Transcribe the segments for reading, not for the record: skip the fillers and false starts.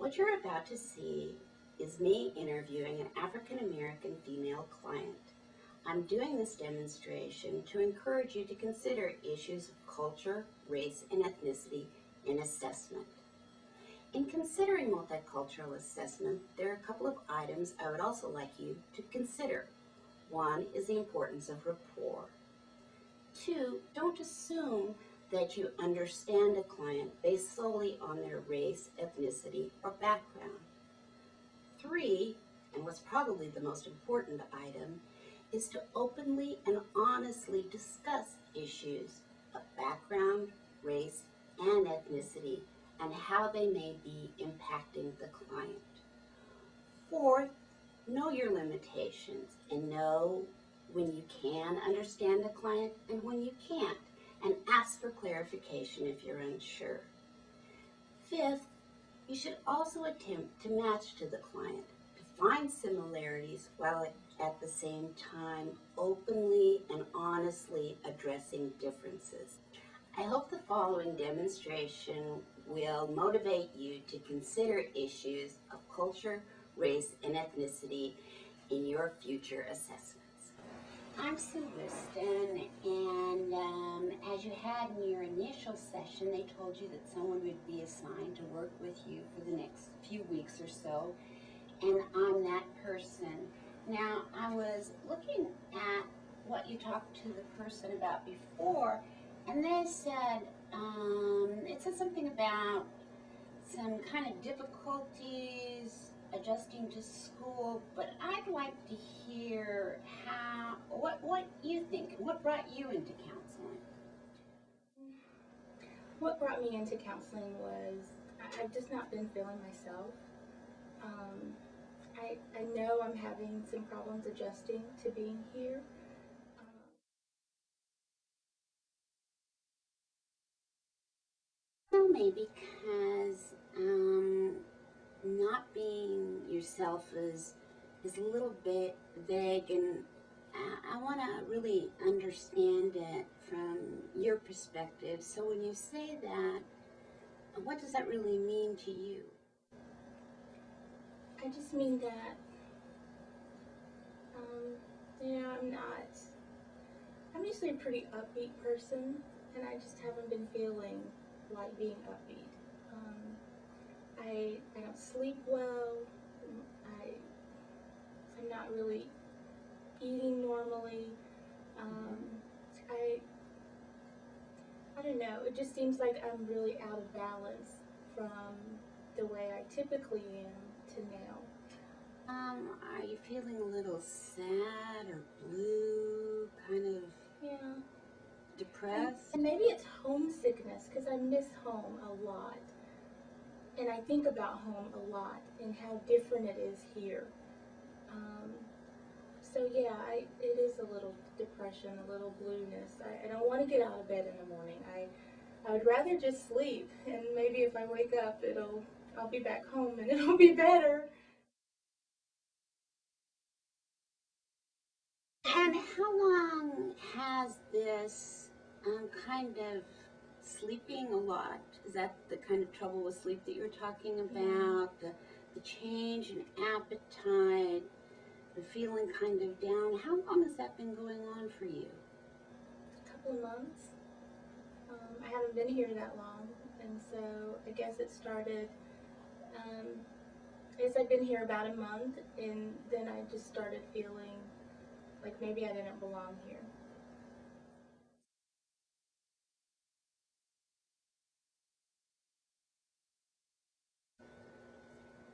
What you're about to see is me interviewing an African American female client. I'm doing this demonstration to encourage you to consider issues of culture, race, and ethnicity in assessment. In considering multicultural assessment, there are a couple of items I would also like you to consider. One is the importance of rapport. Two, don't assume that you understand a client based solely on their race, ethnicity, or background. Three, and what's probably the most important item, is to openly and honestly discuss issues of background, race, and ethnicity and how they may be impacting the client. Fourth, know your limitations and know when you can understand a client and when you can't, and ask for clarification if you're unsure. Fifth, you should also attempt to match to the client, to find similarities while at the same time openly and honestly addressing differences. I hope the following demonstration will motivate you to consider issues of culture, race, and ethnicity in your future assessments. I'm Sue Liston, and as you had in your initial session, they told you that someone would be assigned to work with you for the next few weeks or so, and I'm that person. Now, I was looking at what you talked to the person about before, and they said, it said something about some kind of difficulties adjusting to school, but I'd like to hear what you think, what brought you into counseling? What brought me into counseling was I've just not been feeling myself. I know I'm having some problems adjusting to being here. Well, maybe because not being yourself is a little bit vague, and I want to really understand it from your perspective. So when you say that, what does that really mean to you? I just mean that, I'm usually a pretty upbeat person, and I just haven't been feeling like being upbeat. I don't sleep well. I, I'm not really eating normally. Um, I I don't know, it just seems like I'm really out of balance from the way I typically am to now. Are you feeling a little sad or blue, kind of Yeah. depressed? And maybe it's homesickness because I miss home a lot. And I think about home a lot and how different it is here. Um, so yeah, it is a little depression, a little blueness. I don't want to get out of bed in the morning. I would rather just sleep, and maybe if I wake up, I'll be back home and it'll be better. And how long has this kind of sleeping a lot? Is that the kind of trouble with sleep that you're talking about? The change in appetite, the feeling kind of down. How long has that been going on for you? A couple of months. I haven't been here that long, and so I guess it started. Um, I guess I've been here about a month, and then I just started feeling like maybe I didn't belong here.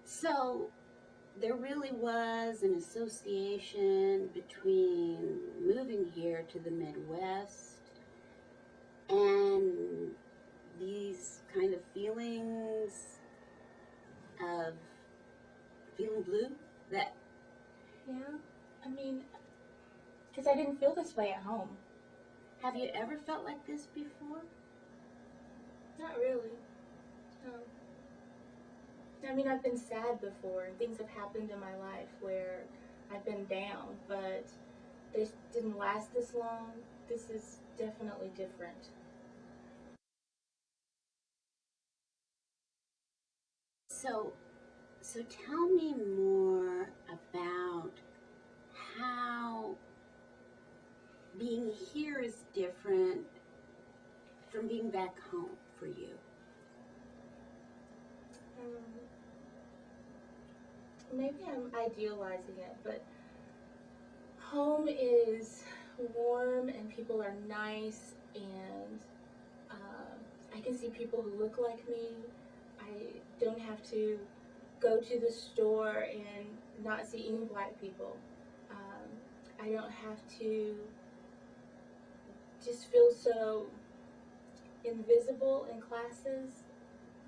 So there really was an association between moving here to the Midwest and these kind of feelings of feeling blue. That Yeah, I mean, because I didn't feel this way at home. Have you ever felt like this before? Not really. No. I mean, I've been sad before, and things have happened in my life where I've been down, but they didn't last this long. This is definitely different. So So tell me more about how being here is different from being back home for you. Maybe I'm idealizing it, but home is warm and people are nice, and I can see people who look like me. I don't have to go to the store and not see any black people. I don't have to just feel so invisible in classes,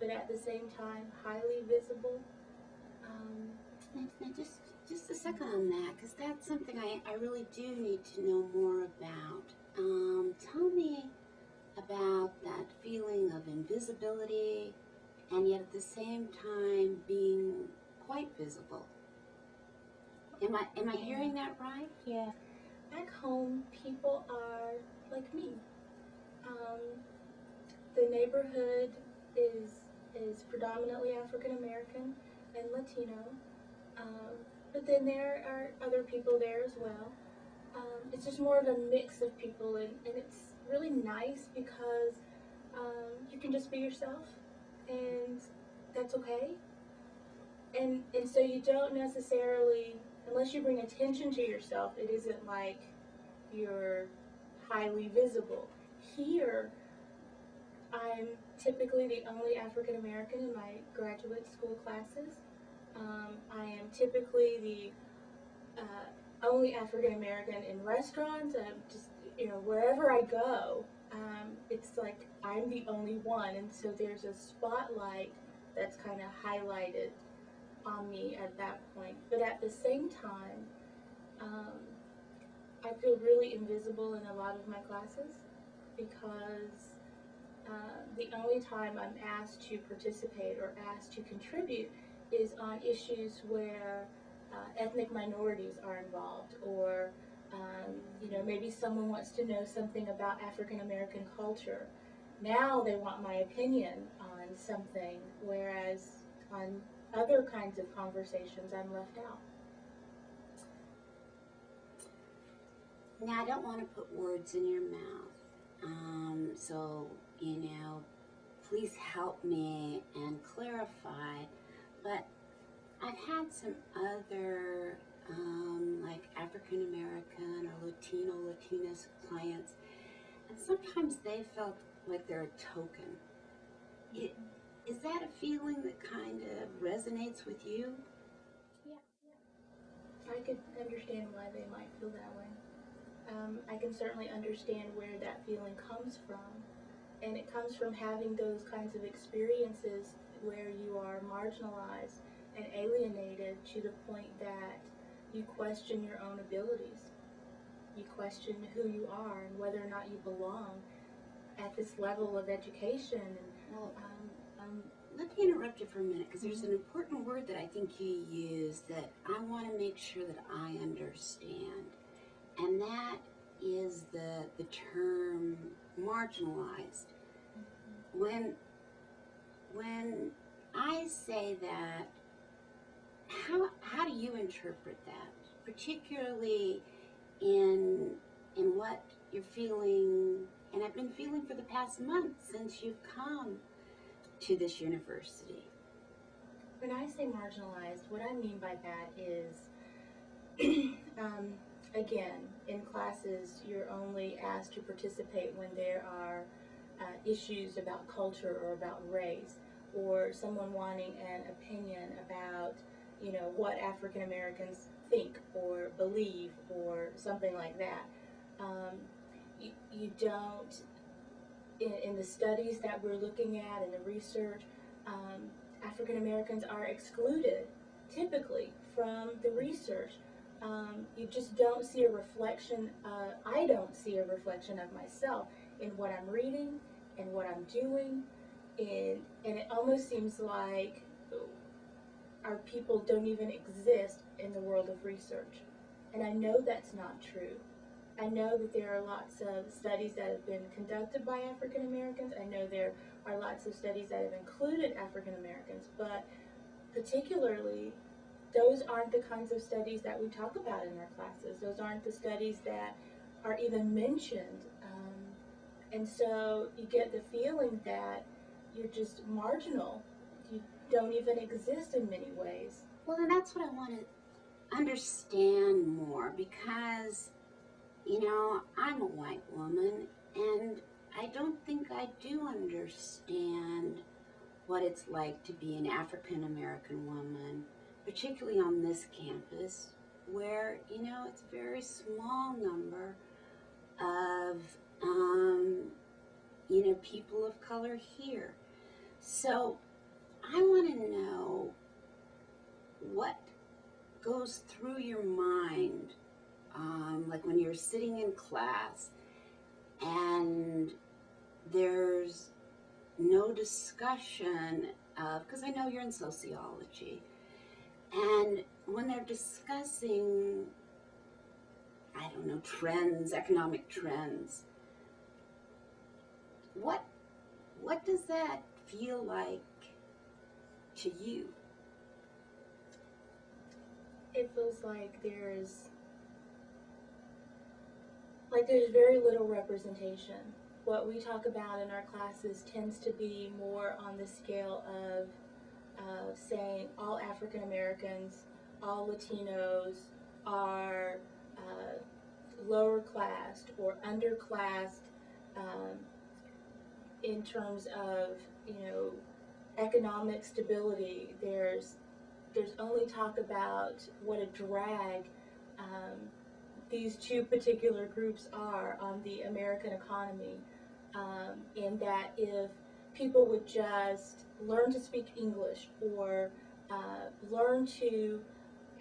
but at the same time highly visible. Um, Now just a second on that, because that's something I really do need to know more about. Tell me about that feeling of invisibility and yet at the same time being quite visible. Am I hearing that right? yeah. Back home, people are like me. Um, the neighborhood is predominantly African American and Latino, um, but then there are other people there as well. It's just more of a mix of people, and it's really nice because you can just be yourself, and that's okay. And so you don't necessarily, unless you bring attention to yourself, it isn't like you're highly visible. Here, I'm typically the only African American in my graduate school classes. I am typically the only African American in restaurants. Just wherever I go, it's like I'm the only one, and so there's a spotlight that's kind of highlighted on me at that point. But at the same time, um, I feel really invisible in a lot of my classes because the only time I'm asked to participate or asked to contribute is on issues where ethnic minorities are involved, or maybe someone wants to know something about African American culture. Now they want my opinion on something, whereas on other kinds of conversations I'm left out. Now, I don't want to put words in your mouth. So, please help me and clarify. But I've had some other, like African American or Latinas clients, and sometimes they felt like they're a token. It, is that a feeling that kind of resonates with you? Yeah, I could understand why they might feel that way. I can certainly understand where that feeling comes from. And it comes from having those kinds of experiences where you are marginalized and alienated to the point that you question your own abilities. You question who you are and whether or not you belong at this level of education. Well, let me interrupt you for a minute, because there's an important word that I think you use that I want to make sure that I understand. And that is the term marginalized. When I say that, how do you interpret that, particularly in what you're feeling, and I've been feeling for the past month since you've come to this university? When I say marginalized, what I mean by that is, again, in classes, you're only asked to participate when there are issues about culture or about race, or someone wanting an opinion about, what African Americans think or believe or something like that. Um, you don't, in the studies that we're looking at and the research, African Americans are excluded typically from the research. You just don't see a reflection, I don't see a reflection of myself in what I'm reading and what I'm doing, and it almost seems like our people don't even exist in the world of research. And I know that's not true. I know that there are lots of studies that have been conducted by African Americans. I know there are lots of studies that have included African Americans, but particularly, those aren't the kinds of studies that we talk about in our classes. Those aren't the studies that are even mentioned. And so you get the feeling that you're just marginal. You don't even exist in many ways. Well, and that's what I want to understand more because, I'm a white woman and I don't think I do understand what it's like to be an African American woman, particularly on this campus where, it's a very small number of, people of color here. So I want to know what goes through your mind, like when you're sitting in class and there's no discussion of, because I know you're in sociology, and when they're discussing, I don't know, trends, economic trends, what does that feel like to you? It feels like there's very little representation. What we talk about in our classes tends to be more on the scale of saying all African Americans, all Latinos are lower classed or underclassed um, in terms of economic stability. There's only talk about what a drag these two particular groups are on the American economy, and that if people would just learn to speak English or learn to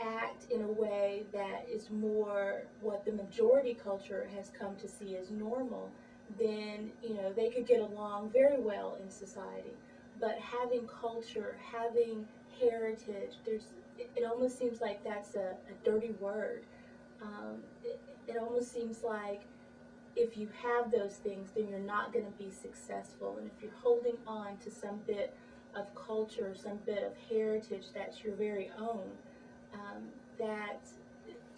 act in a way that is more what the majority culture has come to see as normal, then they could get along very well in society. But having culture, having heritage, it almost seems like that's a dirty word. It almost seems like if you have those things, then you're not going to be successful. And if you're holding on to some bit of culture, some bit of heritage that's your very own, that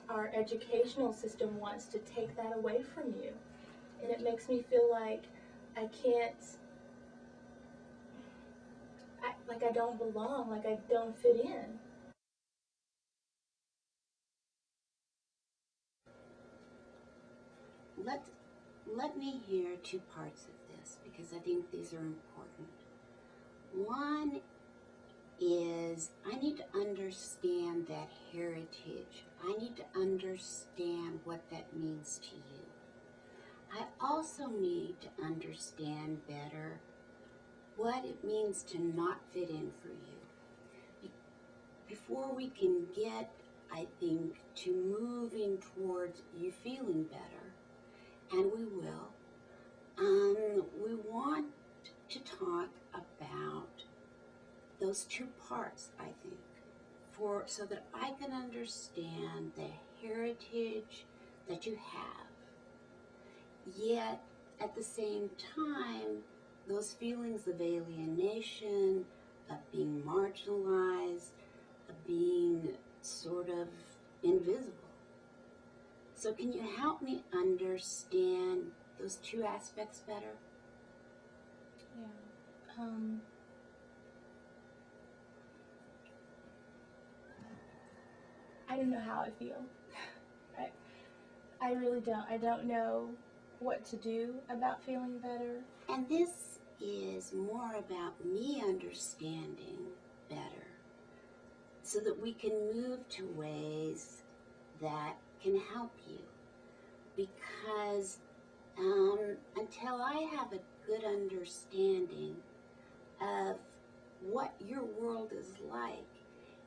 our educational system wants to take that away from you. And it makes me feel like I can't, like I don't belong, like I don't fit in. Let, let me hear two parts of this because I think these are important. One is I need to understand that heritage. I need to understand what that means to you. I also need to understand better what it means to not fit in for you. Before we can get, I think, to moving towards you feeling better, and we will, we want to talk about those two parts, I think, so that I can understand the heritage that you have. Yet, at the same time, those feelings of alienation, of being marginalized, of being sort of invisible. So can you help me understand those two aspects better? Yeah. I don't know how I feel. I, I really don't. I don't know what to do about feeling better. And this is more about me understanding better so that we can move to ways that can help you. Because until I have a good understanding of what your world is like,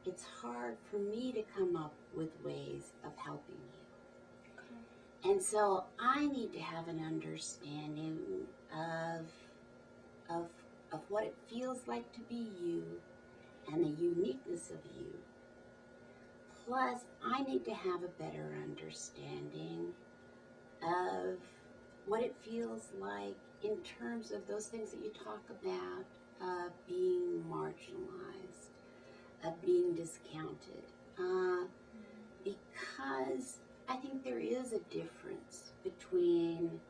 it's hard for me to come up with ways of helping you. Okay. And so I need to have an understanding of, of, of what it feels like to be you and the uniqueness of you. Plus, I need to have a better understanding of what it feels like in terms of those things that you talk about, being marginalized, of discounted because I think there is a difference between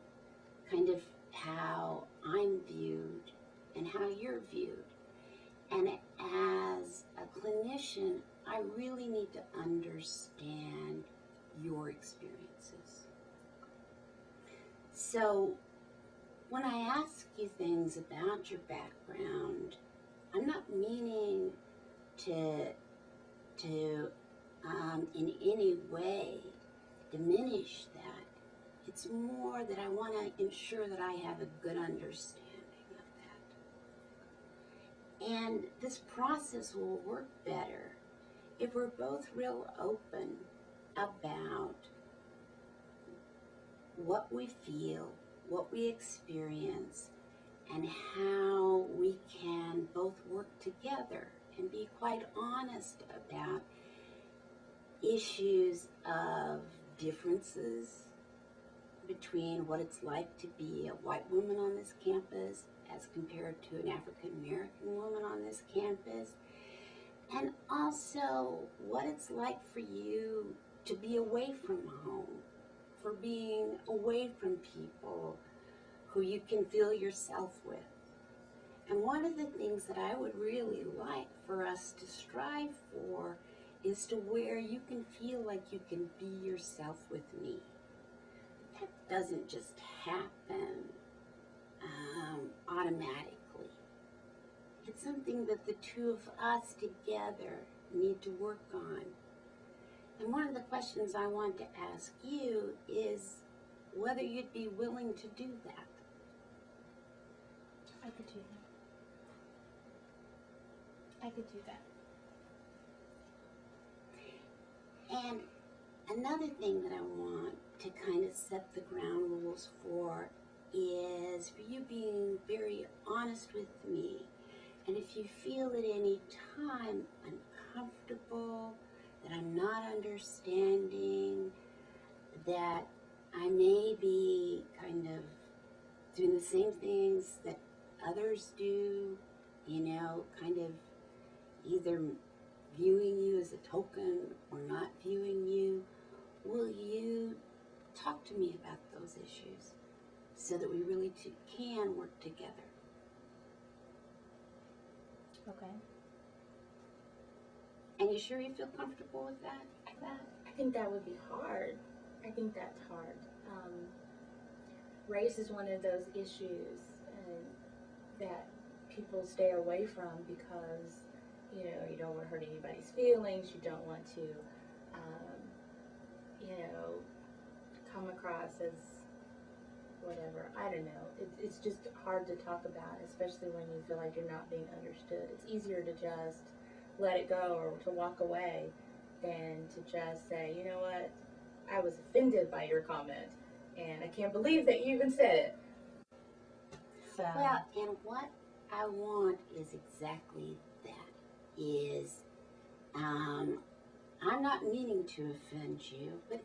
kind of how I'm viewed and how you're viewed. And as a clinician, I really need to understand your experiences. So when I ask you things about your background, I'm not meaning to in any way diminish that. It's more that I want to ensure that I have a good understanding of that. And this process will work better if we're both real open about what we feel, what we experience, and how we can both work together and be quite honest about issues of differences between what it's like to be a white woman on this campus as compared to an African American woman on this campus, and also what it's like for you to be away from home, for being away from people who you can feel yourself with. And one of the things that I would really like for us to strive for is to where you can feel like you can be yourself with me. That doesn't just happen automatically. It's something that the two of us together need to work on. And one of the questions I want to ask you is whether you'd be willing to do that. I could do that. I could do that. And another thing that I want to kind of set the ground rules for is for you being very honest with me. And if you feel at any time uncomfortable, that I'm not understanding, that I may be kind of doing the same things that others do, kind of either viewing you as a token or not viewing you, will you talk to me about those issues so that we really can work together? Okay. And you sure you feel comfortable with that? I think that would be hard. I think that's hard. Race is one of those issues that people stay away from because, you don't want to hurt anybody's feelings. You don't want to, come across as whatever. I don't know. It's just hard to talk about, especially when you feel like you're not being understood. It's easier to just let it go or to walk away than to just say, you know what, I was offended by your comment, and I can't believe that you even said it. So. Well, and what I want is exactly that, is I'm not meaning to offend you, but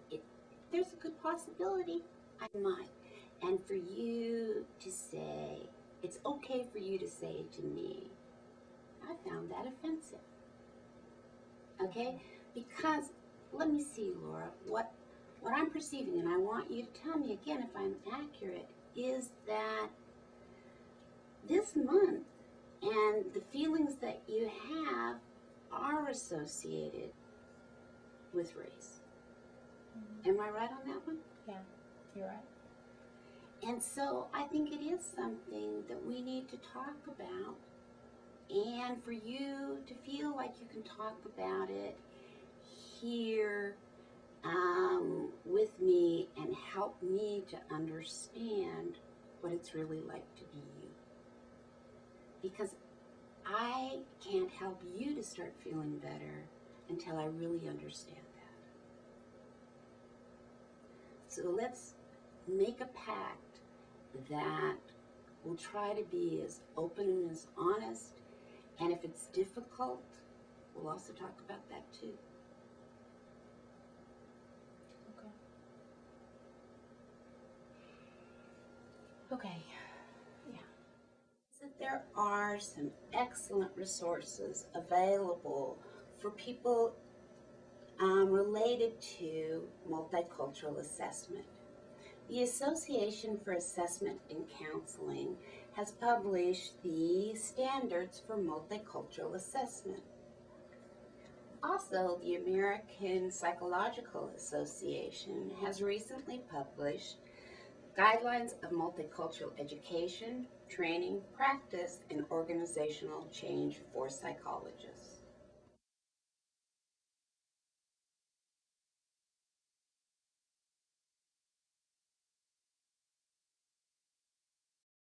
there's a good possibility I might. And for you to say, it's okay for you to say to me, I found that offensive. Okay? Because, let me see, Laura, what I'm perceiving, and I want you to tell me again if I'm accurate, is that this month and the feelings that you have are associated with race. Mm-hmm. Am I right on that one? Yeah, you're right. And so I think it is something that we need to talk about, and for you to feel like you can talk about it here with me and help me to understand what it's really like to be you. Because I can't help you to start feeling better until I really understand that. So let's make a pact that we'll try to be as open and as honest, and if it's difficult, we'll also talk about that too. Okay. Yeah. So there are some excellent resources available for people related to multicultural assessment. The Association for Assessment in Counseling has published the standards for multicultural assessment. Also, the American Psychological Association has recently published guidelines of multicultural education, training, practice, and organizational change for psychologists.